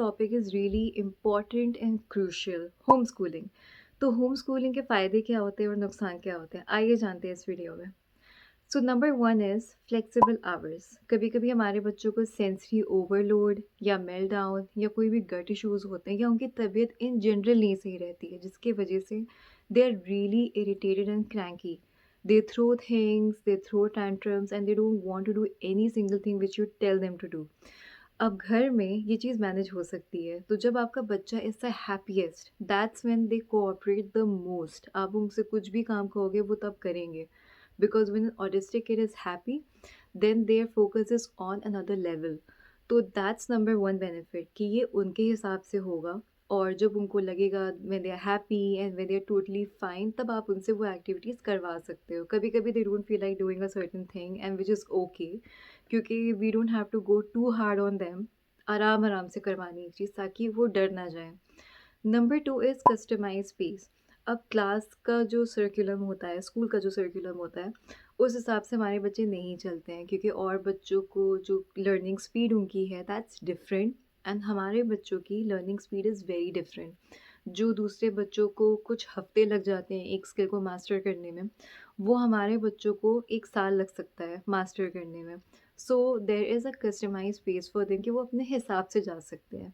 Topic is really important and crucial, home schooling. तो home schooling के फ़ायदे क्या होते हैं और नुकसान क्या होते हैं, आइए जानते हैं इस वीडियो में। So number one is flexible hours. कभी कभी हमारे बच्चों को सेंसरी ओवरलोड या मेल डाउन या कोई भी गट इश्यूज़ होते हैं या उनकी तबीयत इन जनरल नहीं सही रहती है, जिसकी वजह से they are really irritated and cranky. They throw things, they throw tantrums, and they don't want to do any single thing which you tell them to do. अब घर में ये चीज़ मैनेज हो सकती है, तो जब आपका बच्चा is the happiest, that's when they cooperate the most. आप उनसे कुछ भी काम कहोगे वो तब करेंगे, because when autistic kid is happy then their focus is on another level. तो दैट्स नंबर वन बेनिफिट कि ये उनके हिसाब से होगा। और जब उनको लगेगा when they are happy and when they are totally fine, तब आप उनसे वो एक्टिविटीज़ करवा सकते हो। कभी कभी they don't feel like doing a certain thing and which is okay, क्योंकि we don't have to go too hard on them. आराम आराम से करवानी है चीज़ ताकि वो डर ना जाए। Number two is customise space. अब क्लास का जो सर्कुलम होता है, स्कूल का जो सर्कुलम होता है, उस हिसाब से हमारे बच्चे नहीं चलते हैं, क्योंकि और बच्चों को जो लर्निंग स्पीड उनकी है दैट्स डिफरेंट, एंड हमारे बच्चों की learning speed is very different. जो दूसरे बच्चों को कुछ हफ्ते लग जाते हैं एक स्किल को मास्टर करने में, वो हमारे बच्चों को एक साल लग सकता है मास्टर करने में। So there is a customise space for them कि वो अपने हिसाब से जा सकते हैं।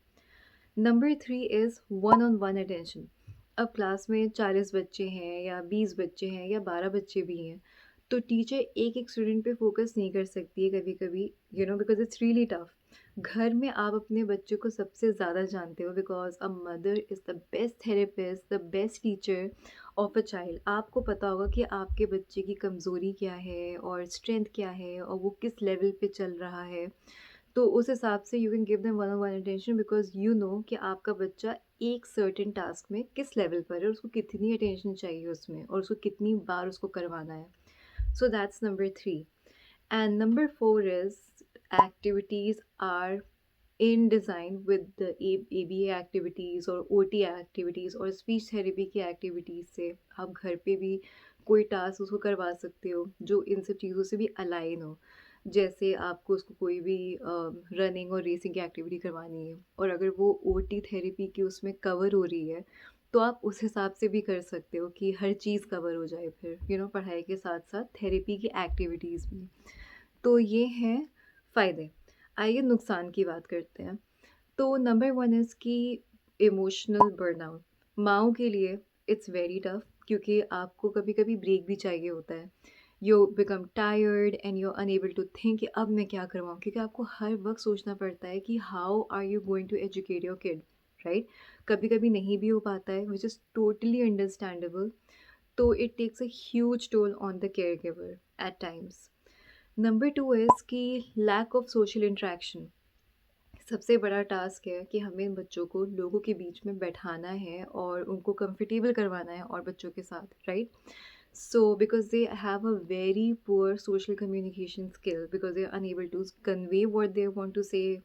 Number three is one on one attention. अब क्लास में 40 बच्चे हैं या 20 बच्चे हैं या 12 बच्चे भी हैं, तो टीचर एक एक स्टूडेंट पे फोकस नहीं कर सकती है कभी कभी, बिकॉज इट्स रियली टफ। घर में आप अपने बच्चे को सबसे ज़्यादा जानते हो, because a mother is the best therapist, the best teacher of a child. आपको पता होगा कि आपके बच्चे की कमज़ोरी क्या है और स्ट्रेंथ क्या है और वो किस लेवल पे चल रहा है। तो उस हिसाब से you can give them one on one attention, because you know कि आपका बच्चा एक सर्टेन टास्क में किस लेवल पर है और उसको कितनी अटेंशन चाहिए उसमें और उसको कितनी बार उसको करवाना है। So that's number three. And number four is activities are in design with the ABA activities और OT एक्टिविटीज़ और स्पीच थेरेपी की एक्टिविटीज़ से आप घर पे भी कोई टास्क उसको करवा सकते हो जो इन सब चीज़ों से भी अलाइन हो। जैसे आपको उसको कोई भी रनिंग और रेसिंग की एक्टिविटी करवानी है, और अगर वो OT थेरेपी की उसमें कवर हो रही है, तो आप उस हिसाब से भी कर सकते हो कि हर चीज़ कवर हो जाए फिर, पढ़ाई के साथ साथ थेरेपी की एक्टिविटीज़ भी। तो ये हैं फ़ायदे। आइए नुकसान की बात करते हैं। तो नंबर वन इज़ कि इमोशनल बर्नआउट। माँओं के लिए इट्स वेरी टफ, क्योंकि आपको कभी कभी ब्रेक भी चाहिए होता है। You become tired and you are unable to think कि अब मैं क्या करवाऊँ, क्योंकि आपको हर वक्त सोचना पड़ता है कि how are you going to educate your kid, right. कभी कभी नहीं भी हो पाता है, विच इज़ टोटली अंडरस्टैंडेबल। तो it takes a huge toll on the care giver at times. Number two is कि लैक ऑफ सोशल इंट्रैक्शन। सबसे बड़ा टास्क है कि हमें बच्चों को लोगों के बीच में बैठाना है और उनको कंफर्टेबल करवाना है और बच्चों के साथ, right. So because they have a very poor social communication skill, because they are unable to convey what they want to say.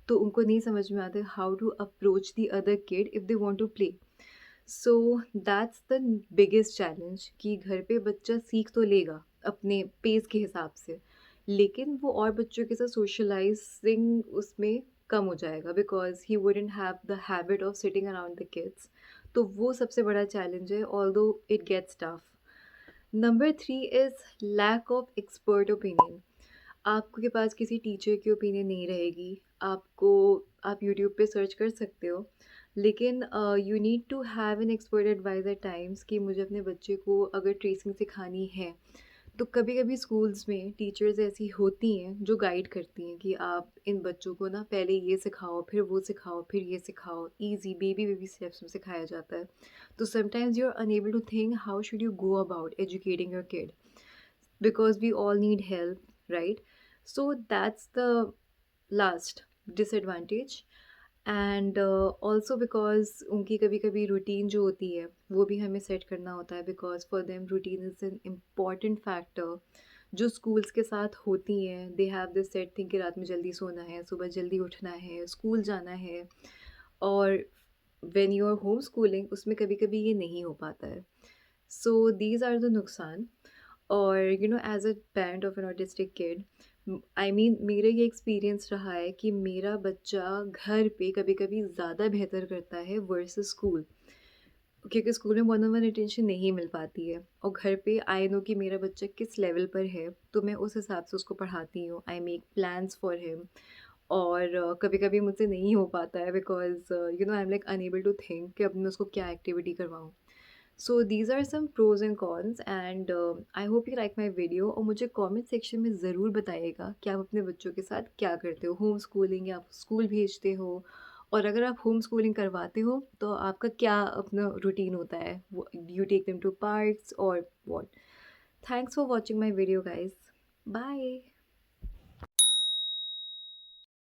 तो उनको नहीं समझ में आता how to approach the other kid if they want to play. So that's the biggest challenge कि घर पे बच्चा सीख तो लेगा अपने पेस के हिसाब से, लेकिन वो और बच्चों के साथ सोशलाइजिंग उसमें कम हो जाएगा, because he wouldn't have the habit of sitting around the kids. तो वो सबसे बड़ा चैलेंज है, although it gets tough. Number three is lack of expert opinion. आपके पास किसी टीचर की ओपिनियन नहीं रहेगी। आप यूट्यूब पे सर्च कर सकते हो, लेकिन you need to have an expert advice at times कि मुझे अपने बच्चे को अगर ट्रेसिंग सिखानी है, तो कभी कभी स्कूल्स में टीचर्स ऐसी होती हैं जो गाइड करती हैं कि आप इन बच्चों को ना पहले ये सिखाओ, फिर वो सिखाओ, फिर ये सिखाओ। ईजी बेबी बेबी स्टेप्स में सिखाया जाता है। तो sometimes you are unable to think how should you go about educating your kid, because we all need help, right? So that's the last disadvantage. And also because उनकी कभी कभी routine जो होती है वो भी हमें सेट करना होता है, because for them routine is an important factor. जो स्कूल्स के साथ होती हैं, they have this set thing कि रात में जल्दी सोना है, सुबह जल्दी उठना है, स्कूल जाना है। और when you are home schooling, उसमें कभी कभी ये नहीं हो पाता है। सो दीज आर द नुकसान। और as a parent of an autistic kid, मेरा ये एक्सपीरियंस रहा है कि मेरा बच्चा घर पे कभी-कभी ज़्यादा बेहतर करता है वर्सेस स्कूल। क्योंकि स्कूल में वन ऑन वन अटेंशन नहीं मिल पाती है और घर पे आई नो कि मेरा बच्चा किस लेवल पर है, तो मैं उस हिसाब से उसको पढ़ाती हूँ। I make plans for him और कभी-कभी मुझसे नहीं हो पाता है because I am like unable to think कि अब मैं उसको क्या एक्टिविटी करवाऊँ। So these are some pros and cons and I hope you like my video और मुझे कमेंट सेक्शन में ज़रूर बताइएगा कि आप अपने बच्चों के साथ क्या करते हो? होम स्कूलिंग या आप स्कूल भेजते हो? और अगर आप होम स्कूलिंग करवाते हो तो आपका क्या अपना रूटीन होता है? वो you take them to parks और what? Thanks for watching my video guys. Bye.